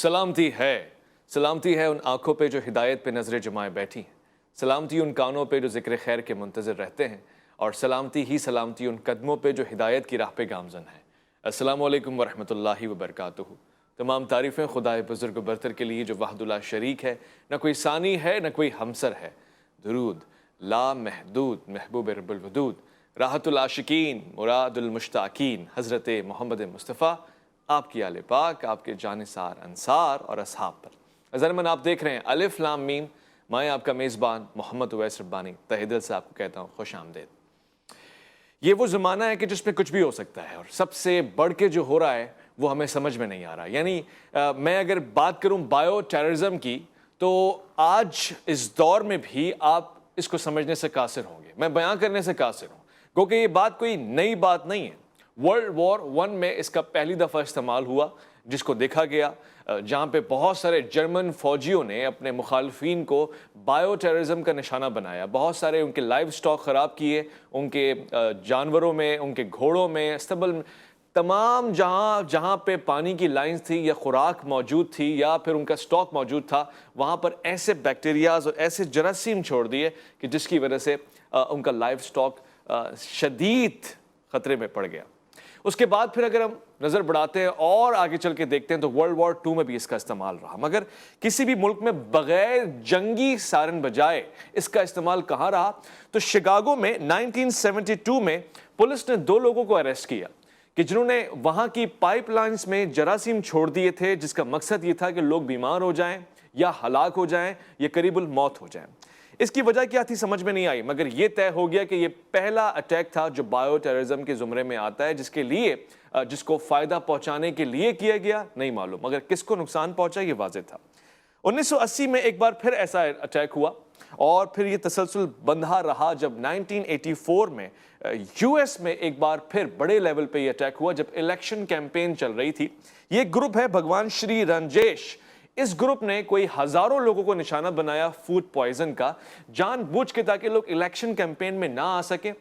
سلامتی ہے ان آنکھوں پہ جو ہدایت پہ نظریں جمائے بیٹھی ہیں، سلامتی ان کانوں پہ جو ذکر خیر کے منتظر رہتے ہیں، اور سلامتی ان قدموں پہ جو ہدایت کی راہ پہ گامزن ہیں۔ السلام علیکم ورحمۃ اللہ وبرکاتہ۔ تمام تعریفیں خدائے بزرگ و برتر کے لیے جو وحدہ لا شریک ہے، نہ کوئی ثانی ہے نہ کوئی ہمسر ہے۔ درود لا محدود محبوب رب الودود، راحت العاشقین مراد المشتاقین حضرت محمد مصطفیٰ، آپ کی آل پاک، آپ کے جانثار انصار اور اصحاب پر۔ عزیزان آپ دیکھ رہے ہیں الف لام میم، میں آپ کا میزبان محمد اویس ربانی تہہ دل سے آپ کو کہتا ہوں خوش آمدید۔ یہ وہ زمانہ ہے کہ جس میں کچھ بھی ہو سکتا ہے، اور سب سے بڑھ کے جو ہو رہا ہے وہ ہمیں سمجھ میں نہیں آ رہا۔ یعنی میں اگر بات کروں بایو ٹیررزم کی، تو آج اس دور میں بھی آپ اس کو سمجھنے سے قاصر ہوں گے، میں بیان کرنے سے قاصر ہوں، کیونکہ یہ بات کوئی نئی بات نہیں ہے۔ ورلڈ وار 1 میں اس کا پہلی دفعہ استعمال ہوا، جس کو دیکھا گیا، جہاں پہ بہت سارے جرمن فوجیوں نے اپنے مخالفین کو بایو ٹیررزم کا نشانہ بنایا، بہت سارے ان کے لائف سٹاک خراب کیے، ان کے جانوروں میں، ان کے گھوڑوں میں، استبل میں، تمام جہاں پہ پانی کی لائنز تھی یا خوراک موجود تھی یا پھر ان کا سٹاک موجود تھا، وہاں پر ایسے بیکٹیریاز اور ایسے جراثیم چھوڑ دیے کہ جس کی وجہ سے ان کا لائف سٹاک شدید خطرے میں پڑ گیا۔ اس کے بعد پھر اگر ہم نظر بڑھاتے ہیں اور آگے چل کے دیکھتے ہیں تو ورلڈ وار 2 میں بھی اس کا استعمال رہا، مگر کسی بھی ملک میں بغیر جنگی سائرن بجائے اس کا استعمال کہاں رہا؟ تو شکاگو میں 1972 میں پولیس نے 2 لوگوں کو اریسٹ کیا کہ جنہوں نے وہاں کی پائپ لائنز میں جراثیم چھوڑ دیے تھے، جس کا مقصد یہ تھا کہ لوگ بیمار ہو جائیں یا ہلاک ہو جائیں یا قریب الموت ہو جائیں۔ اس کی وجہ کیا تھی سمجھ میں نہیں آئی، مگر یہ طے ہو گیا کہ یہ پہلا اٹیک تھا جو بایو ٹیررزم کے زمرے میں آتا ہے، جس کو فائدہ پہنچانے کے لیے کیا گیا نہیں معلوم، مگر کس کو نقصان پہنچا یہ واضح تھا۔ 1980 میں ایک بار پھر ایسا اٹیک ہوا، اور پھر یہ تسلسل بندھا رہا جب 1984 میں یو ایس میں ایک بار پھر بڑے لیول پہ یہ اٹیک ہوا، جب الیکشن کیمپین چل رہی تھی۔ یہ گروپ ہے بھگوان شری رنجیش، اس گروپ نے کوئی ہزاروں لوگوں کو نشانہ بنایا فوڈ پوائزن کا، جان بوجھ کے تاکہ لوگ الیکشن کیمپین میں نہ آ سکیں،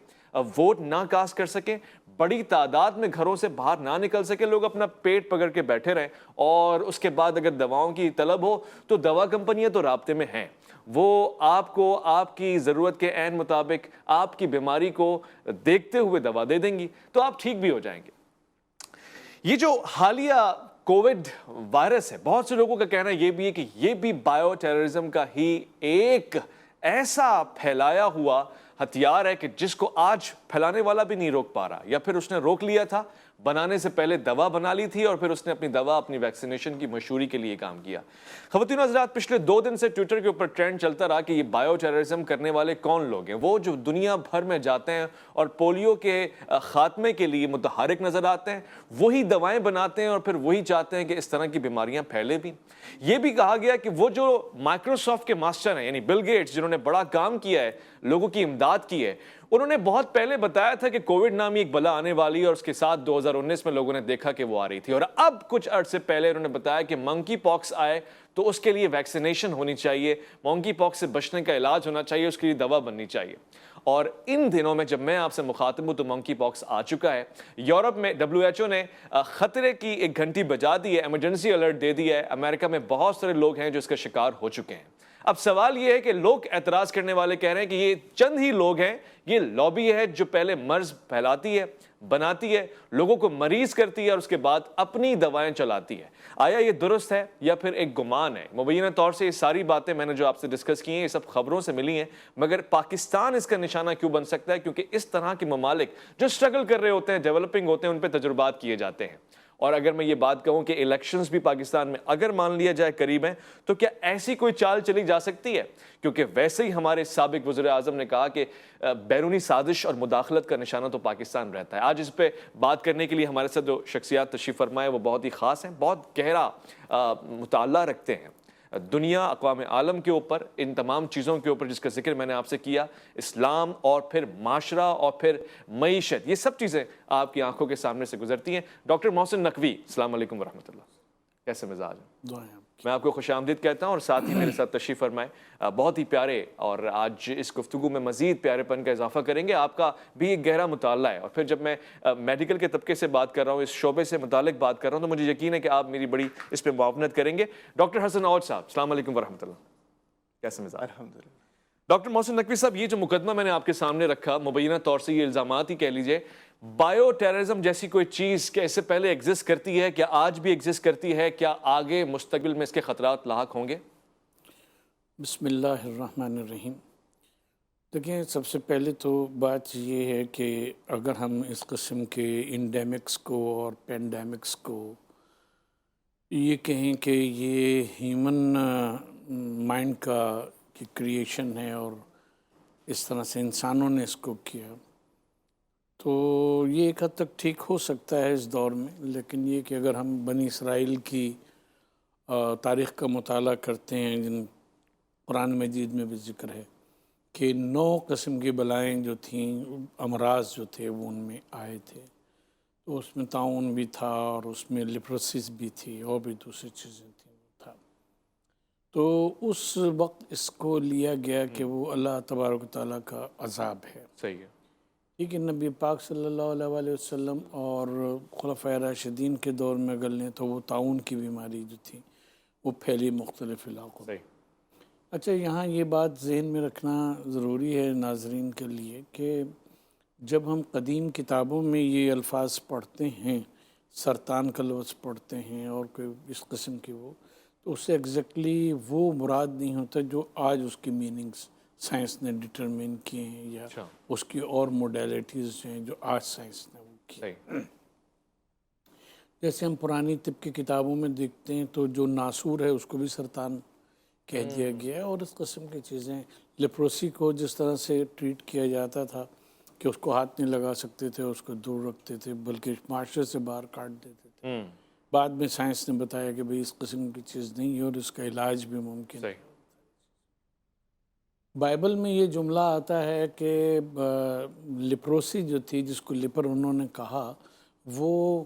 ووٹ نہ کاسٹ کر سکیں، بڑی تعداد میں گھروں سے باہر نہ نکل سکے، لوگ اپنا پیٹ پکڑ کے بیٹھے رہیں، اور اس کے بعد اگر دواؤں کی طلب ہو تو دوا کمپنیاں تو رابطے میں ہیں، وہ آپ کو آپ کی ضرورت کے عین مطابق آپ کی بیماری کو دیکھتے ہوئے دوا دے دیں گی، تو آپ ٹھیک بھی ہو جائیں گے۔ یہ جو حالیہ کووڈ وائرس ہے، بہت سے لوگوں کا کہنا یہ بھی ہے کہ یہ بھی بایو ٹیررزم کا ہی ایک ایسا پھیلایا ہوا ہتھیار ہے کہ جس کو آج پھیلانے والا بھی نہیں روک پا رہا، یا پھر اس نے روک لیا تھا، بنانے سے پہلے دوا بنا لی تھی، اور پھر اس نے اپنی دوا اپنی ویکسینیشن کی مشہوری کے لیے کام کیا۔ خواتین و حضرات، پچھلے 2 دن سے ٹویٹر کے اوپر ٹرینڈ چلتا رہا کہ یہ بایو ٹیررزم کرنے والے کون لوگ ہیں۔ وہ جو دنیا بھر میں جاتے ہیں اور پولیو کے خاتمے کے لیے متحرک نظر آتے ہیں، وہی دوائیں بناتے ہیں اور پھر وہی چاہتے ہیں کہ اس طرح کی بیماریاں پھیلے بھی۔ یہ بھی کہا گیا کہ وہ جو مائکروسافٹ کے ماسٹر ہیں، یعنی بل گیٹس، جنہوں نے بڑا کام کیا ہے، لوگوں کی امداد کی ہے، انہوں نے بہت پہلے بتایا تھا کہ کووڈ نامی ایک بلا آنے والی ہے، اور اس کے ساتھ 2019 میں لوگوں نے دیکھا کہ وہ آ رہی تھی، اور اب کچھ عرصے پہلے انہوں نے بتایا کہ منکی پاکس آئے تو اس کے لیے ویکسینیشن ہونی چاہیے، منکی پاکس سے بچنے کا علاج ہونا چاہیے، اس کے لیے دوا بننی چاہیے۔ اور ان دنوں میں جب میں آپ سے مخاطب ہوں تو منکی پاکس آ چکا ہے۔ یورپ میں WHO نے خطرے کی ایک گھنٹی بجا دی ہے، ایمرجنسی الرٹ دے دیا ہے۔ امریکہ میں بہت سارے لوگ ہیں جو اس کا شکار ہو چکے ہیں۔ اب سوال یہ ہے کہ لوگ اعتراض کرنے والے کہہ رہے ہیں کہ یہ چند ہی لوگ ہیں، یہ لابی ہے جو پہلے مرض پھیلاتی ہے، بناتی ہے، لوگوں کو مریض کرتی ہے، اور اس کے بعد اپنی دوائیں چلاتی ہے۔ آیا یہ درست ہے یا پھر ایک گمان ہے؟ مبینہ طور سے یہ ساری باتیں میں نے جو آپ سے ڈسکس کی ہیں، یہ سب خبروں سے ملی ہیں، مگر پاکستان اس کا نشانہ کیوں بن سکتا ہے؟ کیونکہ اس طرح کے ممالک جو سٹرگل کر رہے ہوتے ہیں، ڈیولپنگ ہوتے ہیں، ان پہ تجربات کیے جاتے ہیں۔ اور اگر میں یہ بات کہوں کہ الیکشنز بھی پاکستان میں اگر مان لیا جائے قریب ہیں، تو کیا ایسی کوئی چال چلی جا سکتی ہے؟ کیونکہ ویسے ہی ہمارے سابق وزیر اعظم نے کہا کہ بیرونی سازش اور مداخلت کا نشانہ تو پاکستان رہتا ہے۔ آج اس پہ بات کرنے کے لیے ہمارے ساتھ جو شخصیات تشریف فرمائے وہ بہت ہی خاص ہیں، بہت گہرا مطالعہ رکھتے ہیں دنیا، اقوام عالم کے اوپر، ان تمام چیزوں کے اوپر جس کا ذکر میں نے آپ سے کیا، اسلام اور پھر معاشرہ اور پھر معیشت، یہ سب چیزیں آپ کی آنکھوں کے سامنے سے گزرتی ہیں۔ ڈاکٹر محسن نقوی، السلام علیکم ورحمۃ اللہ، کیسے مزاج ہیں؟ میں آپ کو خوش آمدید کہتا ہوں اور ساتھ ہی میرے ساتھ تشریف فرمائیں بہت ہی پیارے، اور آج اس گفتگو میں مزید پیارے پن کا اضافہ کریں گے. آپ کا بھی ایک گہرا مطالعہ ہے، اور پھر جب میں میڈیکل کے طبقے سے بات کر رہا ہوں، اس شعبے سے متعلق بات کر رہا ہوں، تو مجھے یقین ہے کہ آپ میری بڑی اس پہ معاونت کریں گے. ڈاکٹر حسن عوض صاحب، السلام علیکم ورحمۃ اللہ. کیسے مزاج؟ الحمدللہ. ڈاکٹر محسن نقوی صاحب، یہ جو مقدمہ میں نے آپ کے سامنے رکھا، مبینہ طور سے یہ الزامات ہی کہہ لیجئے، بائیو ٹیررزم جیسی کوئی چیز کیا اس سے پہلے ایگزسٹ کرتی ہے؟ کیا آج بھی ایگزسٹ کرتی ہے؟ کیا آگے مستقبل میں اس کے خطرات لاحق ہوں گے؟ بسم اللہ الرحمن الرحیم. دیکھیں، سب سے پہلے تو بات یہ ہے کہ اگر ہم اس قسم کے انڈیمکس کو اور پینڈیمکس کو یہ کہیں کہ یہ ہیومن مائنڈ کا کریشن ہے اور اس طرح سے انسانوں نے اس کو کیا، تو یہ ایک حد تک ٹھیک ہو سکتا ہے اس دور میں. لیکن یہ کہ اگر ہم بنی اسرائیل کی تاریخ کا مطالعہ کرتے ہیں، جن قرآن مجید میں بھی ذکر ہے کہ 9 قسم کی بلائیں جو تھیں، امراض جو تھے وہ ان میں آئے تھے. تو اس میں طاعون بھی تھا، اور اس میں لیپروسس بھی تھی، اور بھی دوسری چیزیں تھیں تھا. تو اس وقت اس کو لیا گیا کہ وہ اللہ تبارک و تعالیٰ کا عذاب ہے. صحیح ہے. ٹھیک ہے. نبی پاک صلی اللہ علیہ وآلہ وسلم اور خلفائے راشدین کے دور میں اگر لیں تو وہ طاعون کی بیماری جو تھی وہ پھیلی مختلف علاقوں میں. صحیح. اچھا، یہاں یہ بات ذہن میں رکھنا ضروری ہے ناظرین کے لیے کہ جب ہم قدیم کتابوں میں یہ الفاظ پڑھتے ہیں، سرطان کا لفظ پڑھتے ہیں اور کوئی اس قسم کی تو اس سے ایگزیکٹلی وہ مراد نہیں ہوتا جو آج اس کی میننگز سائنس نے ڈٹرمن کیے ہیں، یا اس کی اور موڈیلٹیز ہیں جو آج سائنس نے وہ کی. جیسے ہم پرانی طب کی کتابوں میں دیکھتے ہیں تو جو ناسور ہے اس کو بھی سرطان کہہ دیا گیا ہے. اور اس قسم کی چیزیں، لیپروسی کو جس طرح سے ٹریٹ کیا جاتا تھا کہ اس کو ہاتھ نہیں لگا سکتے تھے، اس کو دور رکھتے تھے، بلکہ معاشرے سے باہر کاٹ دیتے تھے. بعد میں سائنس نے بتایا کہ بھئی اس قسم کی چیز نہیں ہے اور اس کا علاج بھی ممکن ہے. بائبل میں یہ جملہ آتا ہے کہ لیپروسی جو تھی، جس کو لیپر انہوں نے کہا، وہ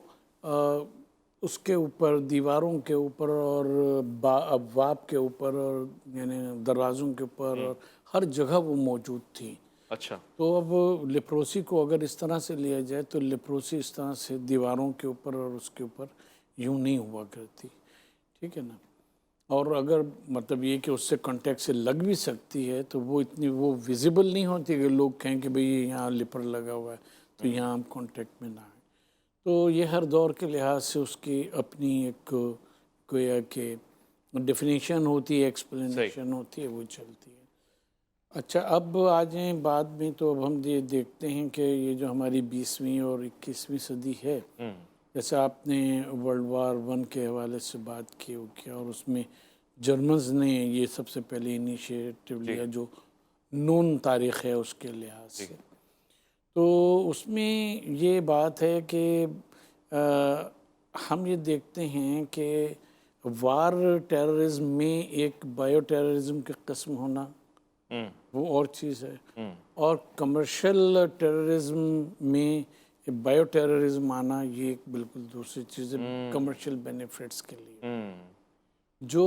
اس کے اوپر، دیواروں کے اوپر اور ابواب کے اوپر، اور یعنی دروازوں کے اوپر اور ہر جگہ وہ موجود تھی. اچھا. تو اب لیپروسی کو اگر اس طرح سے لیا جائے تو لیپروسی اس طرح سے دیواروں کے اوپر اور اس کے اوپر یوں نہیں ہوا کرتی. ٹھیک ہے نا. اور اگر مطلب یہ کہ اس سے کانٹیکٹ سے لگ بھی سکتی ہے تو وہ اتنی وہ ویزیبل نہیں ہوتی کہ لوگ کہیں کہ بھئی یہاں لیپر لگا ہوا ہے تو یہاں ہم کانٹیکٹ میں نہ آئیں. تو یہ ہر دور کے لحاظ سے اس کی اپنی ایک گویا کہ ڈیفینیشن ہوتی ہے، ایکسپلینیشن ہوتی ہے، وہ چلتی ہے. اچھا، اب آ جائیں بعد میں. تو اب ہم یہ دیکھتے ہیں کہ یہ جو ہماری 20ویں اور 21ویں صدی ہے، جیسے آپ نے ورلڈ وار 1 کے حوالے سے بات کی اور اس میں جرمنز نے یہ سب سے پہلے انیشیٹو لیا جو نون تاریخ ہے اس کے لحاظ سے. تو اس میں یہ بات ہے کہ ہم یہ دیکھتے ہیں کہ وار ٹیررزم میں ایک بائیو ٹیررزم کی قسم ہونا وہ اور چیز ہے، اور کمرشل ٹیررزم میں بائیو ٹیررزم آنا یہ ایک بالکل دوسری چیز ہے، کمرشل بینیفٹس کے لیے. جو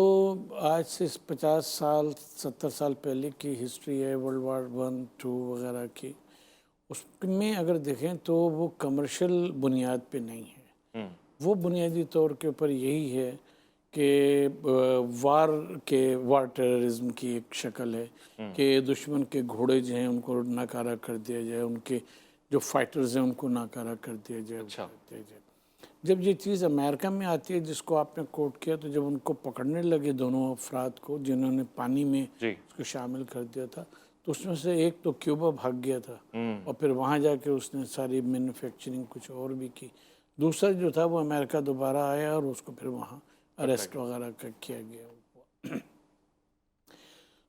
آج سے 50 سال 70 سال پہلے کی ہسٹری ہے ورلڈ وار 1 2 وغیرہ کی، اس میں اگر دیکھیں تو وہ کمرشل بنیاد پہ نہیں ہے. وہ بنیادی طور کے اوپر یہی ہے کہ وار ٹیررزم کی ایک شکل ہے کہ دشمن کے گھوڑے جو ہیں ان کو ناکارہ کر دیا جائے، ان کے جو فائٹرز ہیں ان کو ناکارہ کر دیا جائے. جب یہ چیز امریکہ میں آتی ہے جس کو آپ نے کوٹ کیا، تو جب ان کو پکڑنے لگے دونوں افراد کو جنہوں نے پانی میں اس کو شامل کر دیا تھا، تو اس میں سے ایک تو کیوبا بھاگ گیا تھا اور پھر وہاں جا کے اس نے ساری مینوفیکچرنگ کچھ اور بھی کی. دوسرا جو تھا وہ امریکہ دوبارہ آیا اور اس کو پھر وہاں اریسٹ وغیرہ کیا گیا.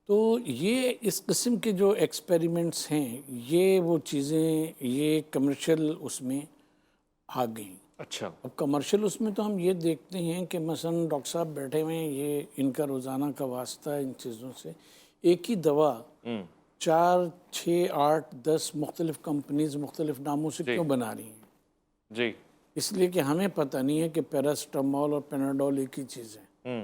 تو یہ اس قسم کے جو ایکسپیریمنٹس ہیں، یہ وہ چیزیں یہ کمرشل اس میں آ گئیں. اچھا. اب کمرشل اس میں تو ہم یہ دیکھتے ہیں کہ مثلا ڈاکٹر صاحب بیٹھے ہوئے ہیں، یہ ان کا روزانہ کا واسطہ ہے ان چیزوں سے. ایک ہی دوا 4 6 8 10 مختلف کمپنیز مختلف ناموں سے کیوں بنا رہی ہیں؟ جی. اس لیے کہ ہمیں پتہ نہیں ہے کہ پیراسٹامول اور پیناڈول ایک ہی چیز ہے.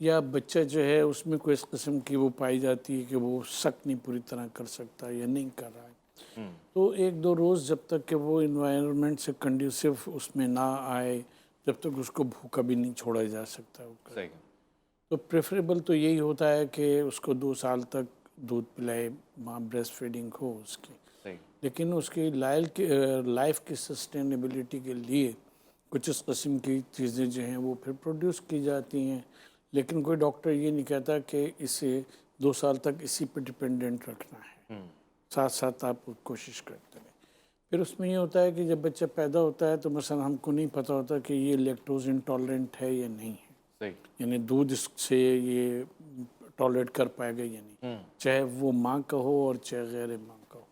یا بچہ جو ہے اس میں کوئی اس قسم کی وہ پائی جاتی ہے کہ وہ سک نہیں پوری طرح کر سکتا یا نہیں کر رہا ہے، تو 1-2 روز جب تک کہ وہ انوائرمنٹ سے کنڈیوسو اس میں نہ آئے، جب تک اس کو بھوکا بھی نہیں چھوڑا جا سکتا. صحیح. تو پریفریبل تو یہی ہوتا ہے کہ اس کو 2 سال تک دودھ پلائے، ماں بریسٹ فیڈنگ ہو اس کی. صحیح. لیکن اس کی لائف کی سسٹینیبلٹی کے لیے کچھ اس قسم کی چیزیں جو ہیں وہ پھر پروڈیوس کی جاتی ہیں، لیکن کوئی ڈاکٹر یہ نہیں کہتا کہ اسے 2 سال تک اسی پہ ڈپینڈنٹ رکھنا ہے، ساتھ ساتھ آپ کوشش کرتے رہیں. پھر اس میں یہ ہوتا ہے کہ جب بچہ پیدا ہوتا ہے تو مثلا ہم کو نہیں پتہ ہوتا کہ یہ لیکٹوز انٹالرنٹ ہے یا نہیں ہے، صحیح. یعنی دودھ اس سے یہ ٹالریٹ کر پائے گا یا نہیں، چاہے وہ ماں کا ہو اور چاہے غیر ماں کا ہو.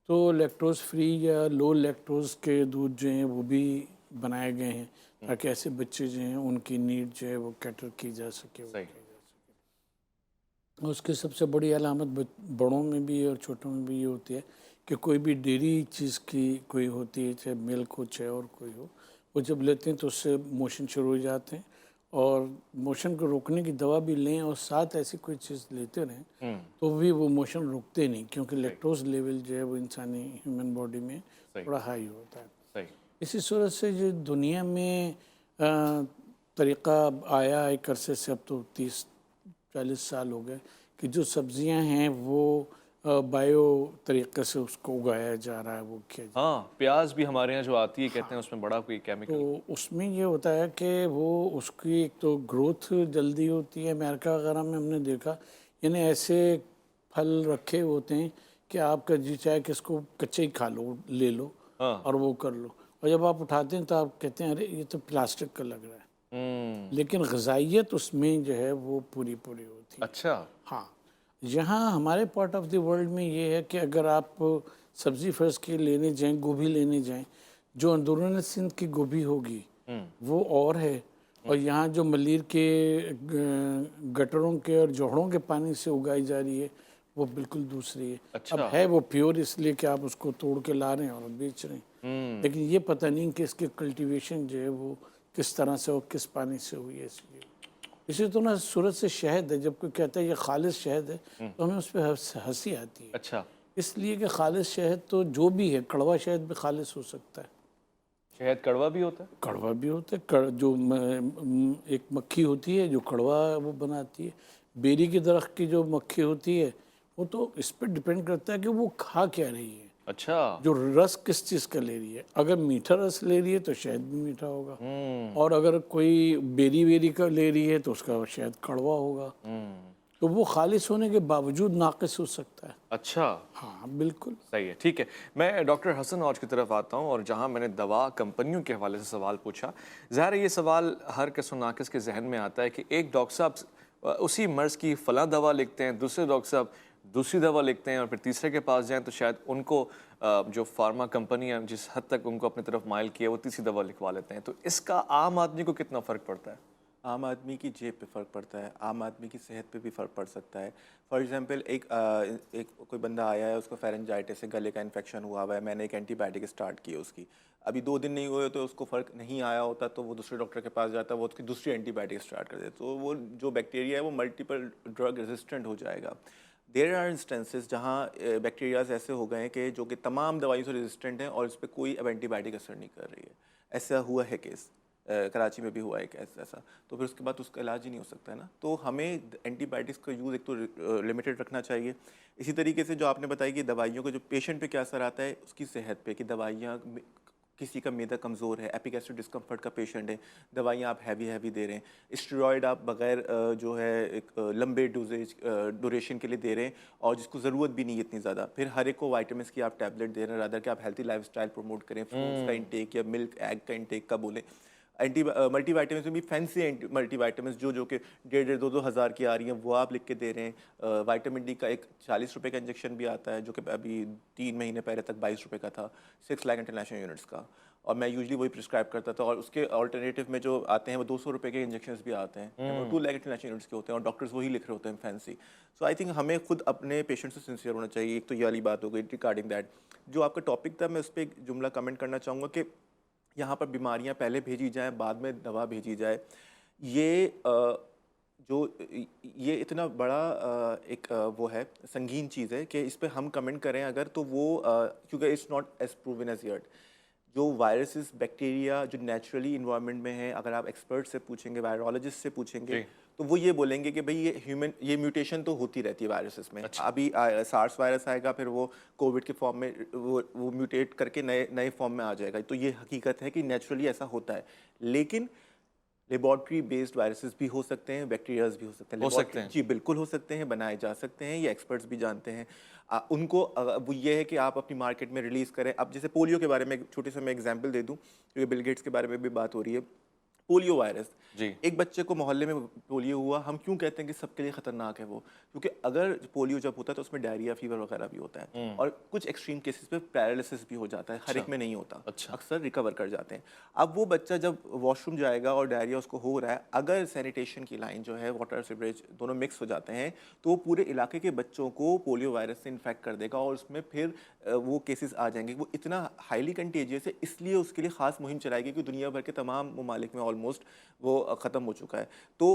تو لیکٹوز فری یا لو لیکٹوز کے دودھ جو ہیں وہ بھی بنائے گئے ہیں تاکہ ایسے بچے جو ہیں ان کی نیڈ جو ہے وہ کیٹر کی جا سکے. اس کی سب سے بڑی علامت بڑوں میں بھی اور چھوٹوں میں بھی یہ ہوتی ہے کہ کوئی بھی ڈیری چیز کی کوئی ہوتی ہے، چاہے ملک ہو چاہے اور کوئی ہو، وہ جب لیتے ہیں تو اس سے موشن شروع ہو جاتے ہیں، اور موشن کو روکنے کی دوا بھی لیں اور ساتھ ایسی کوئی چیز لیتے رہیں تو بھی وہ موشن رکتے نہیں، کیونکہ لیکٹوز لیول جو ہے وہ انسانی ہیومن باڈی میں بڑا ہائی ہوتا ہے. صحیح. اسی صورت سے جو دنیا میں طریقہ آیا ایک عرصے سے، اب تو 30-40 سال ہو گئے کہ جو سبزیاں ہیں وہ بایو طریقے سے اس کو اگایا جا رہا ہے، وہ کیا جا رہا ہے. ہاں، پیاز بھی ہمارے یہاں جو آتی ہے کہتے ہیں اس میں بڑا کوئی کیمیکل. تو اس میں یہ ہوتا ہے کہ وہ اس کی ایک تو گروتھ جلدی ہوتی ہے. امریکہ وغیرہ میں ہم نے دیکھا، یعنی ایسے پھل رکھے ہوتے ہیں کہ آپ کا جی چاہے کہ اس کو کچے ہی کھا لو، لے لو اور وہ کر لو، اور جب آپ اٹھاتے ہیں تو آپ کہتے ہیں ارے یہ تو پلاسٹک کا لگ رہا ہے، لیکن غذائیت اس میں جو ہے وہ پوری ہوتی ہے. اچھا. ہاں، یہاں ہمارے پارٹ آف دی ورلڈ میں یہ ہے کہ اگر آپ سبزی فرض کے لینے جائیں، گوبھی لینے جائیں، جو اندرون سندھ کی گوبھی ہوگی وہ اور ہے، اور یہاں جو ملیر کے گٹروں کے اور جوہڑوں کے پانی سے اگائی جا رہی ہے وہ بالکل دوسری ہے. اب ہے وہ پیور اس لیے کہ آپ اس کو توڑ کے لا رہے ہیں اور بیچ رہے ہیں، لیکن یہ پتہ نہیں کہ اس کی کلٹیویشن جو ہے وہ کس طرح سے اور کس پانی سے ہوئی ہے. اس لیے اسی طرح صورت سے شہد ہے، جب کوئی کہتا ہے یہ خالص شہد ہے تو ہمیں اس پہ ہنسی آتی ہے. اچھا. اس لیے کہ خالص شہد تو جو بھی ہے، کڑوا شہد بھی خالص ہو سکتا ہے. شہد کڑوا بھی ہوتا ہے؟ کڑوا بھی ہوتا ہے. جو ایک مکھی ہوتی ہے جو کڑوا وہ بناتی ہے، بیری کے درخت کی جو مکھی ہوتی ہے وہ تو اس پہ ڈپینڈ کرتا ہے کہ وہ کھا کیا رہی ہے. اچھا. جو رس کس چیز کا لے رہی ہے، اگر میٹھا رس لے رہی ہے تو شہد بھی میٹھا ہوگا، اور اگر کوئی بیری کا لے رہی ہے تو اس کا شہد کڑوا ہوگا. تو وہ خالص ہونے کے باوجود ناقص ہو سکتا ہے. اچھا. ہاں بالکل صحیح ہے. ٹھیک ہے، میں ڈاکٹر حسن اوج کی طرف آتا ہوں، اور جہاں میں نے دوا کمپنیوں کے حوالے سے سوال پوچھا، ظاہر ہے یہ سوال ہر کس و ناقص کے ذہن میں آتا ہے کہ ایک ڈاکٹر صاحب اسی مرض کی فلاں دوا لکھتے ہیں، دوسرے ڈاکٹر صاحب دوسری دوا لکھتے ہیں، اور پھر تیسرے کے پاس جائیں تو شاید ان کو جو فارما کمپنیاں جس حد تک ان کو اپنی طرف مائل کیا وہ تیسری دوا لکھوا لیتے ہیں. تو اس کا عام آدمی کو کتنا فرق پڑتا ہے؟ عام آدمی کی جیب پہ فرق پڑتا ہے، عام آدمی کی صحت پہ بھی فرق پڑ سکتا ہے. فار ایگزامپل ایک کوئی بندہ آیا ہے، اس کو فیرنجائٹس سے گلے کا انفیکشن ہوا ہے، میں نے ایک اینٹی بائیوٹک اسٹارٹ کی اس کی، ابھی 2 دن نہیں ہوئے تو اس کو فرق نہیں آیا ہوتا تو وہ دوسرے ڈاکٹر کے پاس جاتا ہے، وہ اس کی دوسری اینٹی بائیوٹک اسٹارٹ کر دیتا، تو وہ جو بیکٹیریا ہے وہ ملٹیپل ڈرگ ریزسٹنٹ ہو جائے گا. دیر آر انسٹنسز جہاں بیکٹیریاز ایسے ہو گئے ہیں کہ جو کہ تمام دوائیوں سے ریزسٹنٹ ہیں اور اس پہ کوئی اب اینٹی بائیوٹک اثر نہیں کر رہی ہے. ایسا ہوا ہے کیس کراچی میں بھی ہوا ہے ایسا، تو پھر اس کے بعد اس کا علاج ہی نہیں ہو سکتا ہے نا. تو ہمیں اینٹی بائیوٹکس کا یوز ایک تو لمیٹڈ رکھنا چاہیے. اسی طریقے سے جو آپ نے بتائی کہ دوائیوں کا جو پیشنٹ پہ کیا اثر آتا ہے اس کی صحت پہ، کہ دوائیاں کسی کا معدہ کمزور ہے، ایپک ایسڈ ڈسکمفرٹ کا پیشنٹ ہے، دوائیاں آپ ہیوی دے رہے ہیں، اسٹیرائڈ آپ بغیر جو ہے ایک لمبے ڈوریشن کے لیے دے رہے ہیں اور جس کو ضرورت بھی نہیں ہے اتنی زیادہ. پھر ہر ایک کو وائٹامنس کی آپ ٹیبلٹ دے رہے ہیں، رادر کہ آپ ہیلتھی لائف اسٹائل پروموٹ کریں، فروٹس کا انٹیک یا ملک ایگ کا انٹیک کا بولیں. ملٹی وائٹامنس میں بھی فینسی ملٹی وائٹامنس جو کہ 1,500-2,000 ہزار کی آ رہی ہیں وہ آپ لکھ کے دے رہے ہیں. وائٹامن ڈی کا ایک 40 روپے کا انجیکشن بھی آتا ہے جو کہ ابھی 3 مہینے پہلے تک 22 روپے کا تھا، 6 لاکھ انٹرنیشنل یونٹس کا، اور میں یوزلی وہی پرسکرائب کرتا تھا. اور اس کے آلٹرنیٹو میں جو آتے ہیں وہ 200 روپے کے انجیکشنز بھی آتے ہیں، وہ 2 لاکھ انٹرنیشنل یونٹس کے ہوتے ہیں اور ڈاکٹرز وہی لکھ رہے ہوتے ہیں فینسی. سو آئی تھنک ہمیں خود اپنے پیشنٹ سے سنسیئر ہونا چاہیے. ایک تو یہ والی بات ہو گئی ریگارڈنگ دیٹ. جو آپ کا ٹاپک تھا میں اس پہ ایک جملہ کمنٹ کرنا چاہوں گا کہ یہاں پر بیماریاں پہلے بھیجی جائیں بعد میں دوا بھیجی جائے. یہ جو یہ اتنا بڑا ایک وہ ہے سنگین چیز ہے کہ اس پہ ہم کمنٹ کریں اگر تو وہ کیونکہ it's not as proven as yet. جو وائرسز بیکٹیریا جو نیچرلی انوائرمنٹ میں ہیں اگر آپ ایکسپرٹ سے پوچھیں گے وائرولوجسٹ سے پوچھیں گے تو وہ یہ بولیں گے کہ بھئی یہ میوٹیشن تو ہوتی رہتی ہے وائرسز میں. ابھی سارس وائرس آئے گا پھر وہ کووڈ کے فارم میں وہ میوٹیٹ کر کے نئے فارم میں آ جائے گا. تو یہ حقیقت ہے کہ نیچرلی ایسا ہوتا ہے. لیکن لیبارٹری بیسڈ وائرسز بھی ہو سکتے ہیں, بیکٹیریاز بھی ہو سکتے ہیں. جی بالکل ہو سکتے ہیں, بنائے جا سکتے ہیں, یہ ایکسپرٹس بھی جانتے ہیں. ان کو وہ یہ ہے کہ آپ اپنی مارکیٹ میں ریلیز کریں. اب جیسے پولیو کے بارے میں چھوٹے سے میں ایگزامپل دے دوں کیونکہ بل گیٹس کے بارے میں بھی بات ہو رہی ہے. پولیو وائرس ایک بچے کو محلے میں پولیو ہوا, ہم کیوں کہتے ہیں کہ سب کے لیے خطرناک ہے وہ؟ کیونکہ اگر پولیو جب ہوتا ہے تو اس میں ڈائریا فیور وغیرہ بھی ہوتا ہے اور کچھ ایکسٹریم کیسز پہ پیرالسس بھی ہو جاتا ہے. ہر ایک میں نہیں ہوتا, اکثر ریکور کر جاتے ہیں. اب وہ بچہ جب واش روم جائے گا اور ڈائریا اس کو ہو رہا ہے, اگر سینیٹیشن کی لائن جو ہے واٹر سیوریج دونوں مکس ہو جاتے ہیں تو وہ پورے علاقے کے بچوں کو پولیو وائرس سے انفیکٹ کر دے گا اور اس میں پھر وہ کیسز آ جائیں گے. وہ اتنا ہائیلی کنٹیجیس ہے, اس لیے اس کے لیے خاص مہم چلائی گئی کہ دنیا بھر کے تمام ممالک میں آلموسٹ وہ ختم ہو چکا ہے. تو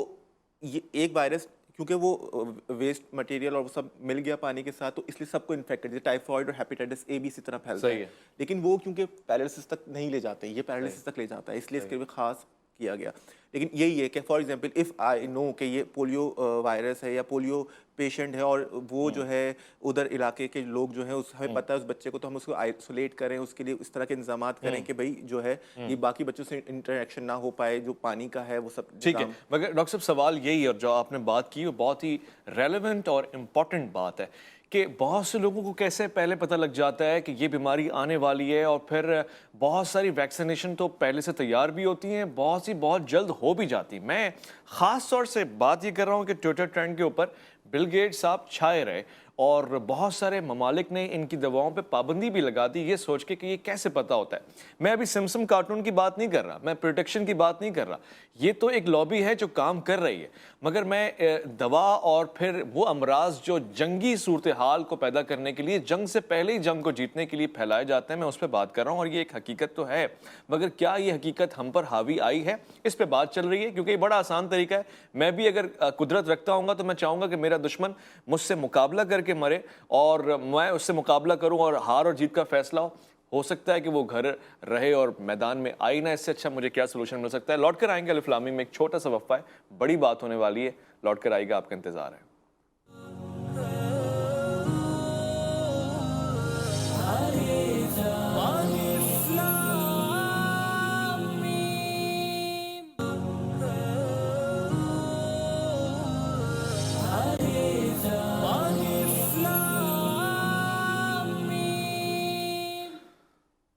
یہ ایک وائرس کیونکہ وہ ویسٹ مٹیریل اور وہ سب مل گیا پانی کے ساتھ تو اس لیے سب کو انفیکٹ کر دیا. ٹائیفائڈ اور ہیپیٹائٹس اے بھی اسی طرح پھیلتا ہے, لیکن وہ کیونکہ پیرالسس تک نہیں لے جاتے, یہ پیرالسس تک لے جاتا ہے, اس لیے اس کے لیے خاص کیا گیا. لیکن یہی ہے کہ فار ایگزامپل اف آئی نو کہ یہ پولیو وائرس ہے یا پولیو پیشنٹ ہے اور وہ جو ہے ادھر علاقے کے لوگ جو ہیں ہمیں پتہ ہے اس بچے کو, تو ہم اس کو آئسولیٹ کریں, اس کے لیے اس طرح کے انتظامات کریں کہ بھائی جو ہے یہ باقی بچوں سے انٹریکشن نہ ہو پائے, جو پانی کا ہے وہ سب ٹھیک ہے. مگر ڈاکٹر صاحب سوال یہی ہے, اور جو آپ نے بات کی وہ بہت ہی ریلیونٹ اور امپورٹنٹ بات ہے کہ بہت سے لوگوں کو کیسے پہلے پتہ لگ جاتا ہے کہ یہ بیماری آنے والی ہے, اور پھر بہت ساری ویکسینیشن تو پہلے سے تیار بھی ہوتی ہیں, بہت سی بہت جلد ہو بھی جاتی. میں خاص طور سے بات یہ کر رہا ہوں کہ ٹویٹر ٹرینڈ کے اوپر بل گیٹس صاحب چھائے رہے اور بہت سارے ممالک نے ان کی دواؤں پہ پابندی بھی لگا دی, یہ سوچ کے کہ یہ کیسے پتہ ہوتا ہے. میں ابھی سمسم کارٹون کی بات نہیں کر رہا, میں پروٹیکشن کی بات نہیں کر رہا, یہ تو ایک لابی ہے جو کام کر رہی ہے, مگر میں دوا اور پھر وہ امراض جو جنگی صورتحال کو پیدا کرنے کے لیے, جنگ سے پہلے ہی جنگ کو جیتنے کے لیے پھیلائے جاتے ہیں, میں اس پہ بات کر رہا ہوں. اور یہ ایک حقیقت تو ہے, مگر کیا یہ حقیقت ہم پر حاوی آئی ہے؟ اس پہ بات چل رہی ہے, کیونکہ یہ بڑا آسان طریقہ ہے. میں بھی اگر قدرت رکھتا ہوں گا تو میں چاہوں گا کہ میرا دشمن مجھ سے مقابلہ کر کے مرے اور میں اس سے مقابلہ کروں اور ہار اور جیت کا فیصلہ ہو سکتا ہے کہ وہ گھر رہے اور میدان میں آئی نہ. اس سے اچھا مجھے کیا سلوشن مل سکتا ہے؟ لوٹ کر آئیں گے الف لام میم میں, ایک چھوٹا سا وقفہ ہے, بڑی بات ہونے والی ہے, لوٹ کر آئے گا, آپ کا انتظار ہے.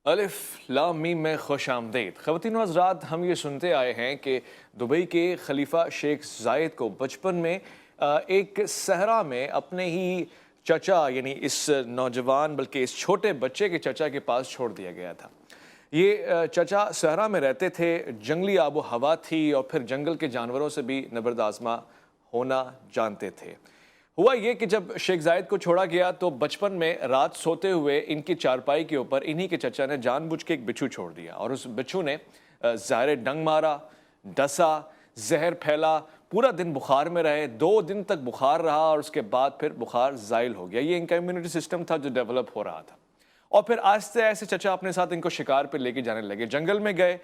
الف لام میم میں خوش آمدید. خواتین و حضرات, ہم یہ سنتے آئے ہیں کہ دبئی کے خلیفہ شیخ زاید کو بچپن میں ایک صحرا میں اپنے ہی چچا یعنی اس نوجوان بلکہ اس چھوٹے بچے کے چچا کے پاس چھوڑ دیا گیا تھا. یہ چچا صحرا میں رہتے تھے, جنگلی آب و ہوا تھی اور پھر جنگل کے جانوروں سے بھی نبرد آزما ہونا جانتے تھے. ہوا یہ کہ جب شیخ زاید کو چھوڑا گیا تو بچپن میں رات سوتے ہوئے ان کی چارپائی کے اوپر انہی کے چچا نے جان بوجھ کے ایک بچھو چھوڑ دیا, اور اس بچھو نے زہر ڈنگ مارا, ڈسا, زہر پھیلا, پورا دن بخار میں رہے, 2 دن تک بخار رہا اور اس کے بعد پھر بخار زائل ہو گیا. یہ ان کا امیونٹی سسٹم تھا جو ڈیولپ ہو رہا تھا. اور پھر آہستہ آہستہ چچا اپنے ساتھ ان کو شکار پہ لے کے جانے لگے. جنگل میں گئے,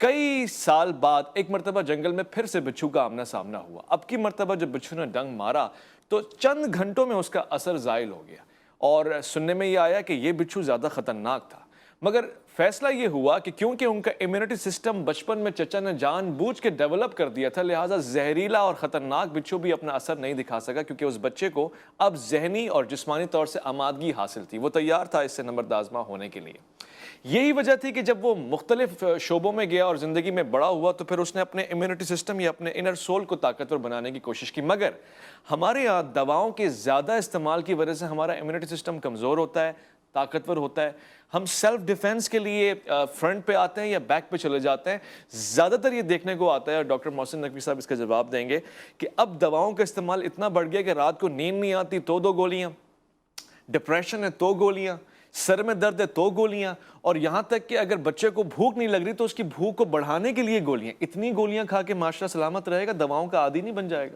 کئی سال بعد ایک مرتبہ جنگل میں پھر سے بچھو کا آمنا سامنا ہوا. اب کی مرتبہ جب بچھو نے ڈنگ مارا تو چند گھنٹوں میں اس کا اثر زائل ہو گیا, اور سننے میں یہ آیا کہ یہ بچھو زیادہ خطرناک تھا. مگر فیصلہ یہ ہوا کہ کیونکہ ان کا امیونٹی سسٹم بچپن میں چچا نے جان بوجھ کے ڈیولپ کر دیا تھا, لہٰذا زہریلا اور خطرناک بچھو بھی اپنا اثر نہیں دکھا سکا, کیونکہ اس بچے کو اب ذہنی اور جسمانی طور سے آمادگی حاصل تھی, وہ تیار تھا اس سے نبرد آزما ہونے کے لیے. یہی وجہ تھی کہ جب وہ مختلف شعبوں میں گیا اور زندگی میں بڑا ہوا تو پھر اس نے اپنے امیونٹی سسٹم یا اپنے انر سول کو طاقتور بنانے کی کوشش کی. مگر ہمارے یہاں دواؤں کے زیادہ استعمال کی وجہ سے ہمارا امیونٹی سسٹم کمزور ہوتا ہے, طاقتور ہوتا ہے, ہم سیلف ڈیفenس کے لیے فرنٹ پہ آتے ہیں یا بیک پہ چلے جاتے ہیں. زیادہ تر یہ دیکھنے کو آتا ہے, اور ڈاکٹر محسن نقوی صاحب اس کا جواب دیں گے, کہ اب دواؤں کا استعمال اتنا بڑھ گیا کہ رات کو نیند نہیں آتی تو 2 گولیاں, ڈپریشن ہے تو گولیاں, سر میں درد ہے تو گولیاں, اور یہاں تک کہ اگر بچے کو بھوک نہیں لگ رہی تو اس کی بھوک کو بڑھانے کے لیے گولیاں. اتنی گولیاں کھا کے معاشرہ سلامت رہے گا, دواؤں کا عادی نہیں بن جائے گا؟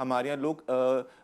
ہمارے یہاں لوگ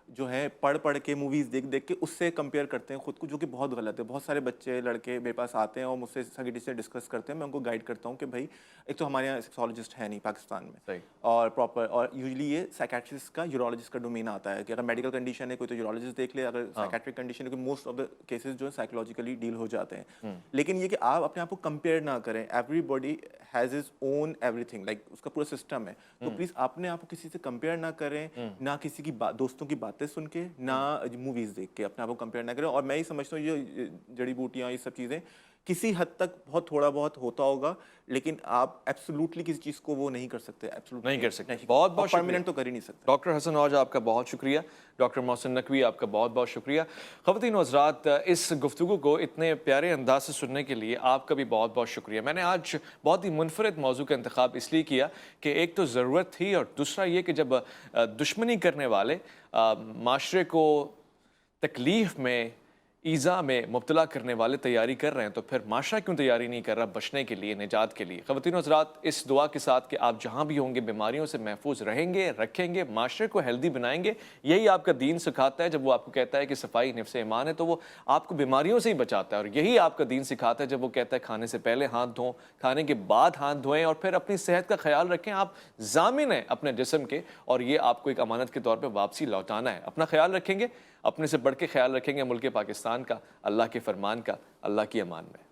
جو ہے پڑھ کے موویز دیکھ کے اس سے کمپیئر کرتے ہیں خود کو, جو کہ بہت غلط ہے. بہت سارے بچے لڑکے میرے پاس آتے ہیں اور مجھ سے سائیکیٹرسٹ سے ڈسکس کرتے ہیں, میں ان کو گائیڈ کرتا ہوں کہ بھائی ایک تو ہمارے یہاں سیکسولوجسٹ ہے نہیں پاکستان میں, اور پراپر, اور یوزلی یہ سائیکیٹرسٹ کا یورولوجسٹ کا ڈومین آتا ہے کہ اگر میڈیکل کنڈیشن ہے کوئی تو یورولوجسٹ دیکھ لے, اگر سائیکیٹرک کنڈیشن ہے کوئی, موسٹ آف دا کیسز جو ہے سائیکولوجیکلی ڈیل ہو جاتے ہیں. لیکن یہ کہ آپ اپنے آپ کو کمپیئر نہ کریں, everybody has his own everything, like اس کا پورا سسٹم ہے. تو پلیز اپنے آپ کو کسی سے کمپیئر نہ کریں, نہ کسی کی دوستوں کی باتیں سن کے, نہ موویز دیکھ کے اپنے آپ کو کمپیئر نہ کریں. اور میں یہ سمجھتا ہوں یہ جڑی بوٹیاں یہ سب چیزیں کسی حد تک بہت تھوڑا بہت ہوتا ہوگا, لیکن آپ ایبسولوٹلی کسی چیز کو وہ نہیں کر سکتے, نہیں کر سکتے. بہت بہت پرماننٹ تو کر ہی نہیں سکتے. ڈاکٹر حسن اوج آپ کا بہت شکریہ. ڈاکٹر محسن نقوی آپ کا بہت بہت شکریہ. خواتین و حضرات, اس گفتگو کو اتنے پیارے انداز سے سننے کے لیے آپ کا بھی بہت بہت شکریہ. میں نے آج بہت ہی منفرد موضوع کا انتخاب اس لیے کیا کہ ایک تو ضرورت تھی, اور دوسرا یہ کہ جب دشمنی کرنے والے معاشرے کو تکلیف میں, ایذا میں مبتلا کرنے والے تیاری کر رہے ہیں, تو پھر معاشرہ کیوں تیاری نہیں کر رہا بچنے کے لیے, نجات کے لیے. خواتین و حضرات, اس دعا کے ساتھ کہ آپ جہاں بھی ہوں گے بیماریوں سے محفوظ رہیں گے, رکھیں گے, معاشرے کو ہیلدی بنائیں گے. یہی آپ کا دین سکھاتا ہے. جب وہ آپ کو کہتا ہے کہ صفائی نفس ایمان ہے, تو وہ آپ کو بیماریوں سے ہی بچاتا ہے. اور یہی آپ کا دین سکھاتا ہے جب وہ کہتا ہے کھانے سے پہلے ہاتھ دھوؤں, کھانے کے بعد ہاتھ دھوئیں, اور پھر اپنی صحت کا خیال رکھیں. آپ ضامن ہیں اپنے جسم کے, اور یہ آپ کو ایک امانت کے طور پہ واپسی لوٹانا ہے. اپنا خیال رکھیں گے, اپنے سے بڑھ کے خیال رکھیں گے ملک پاکستان کا, اللہ کے فرمان کا. اللہ کی امان میں.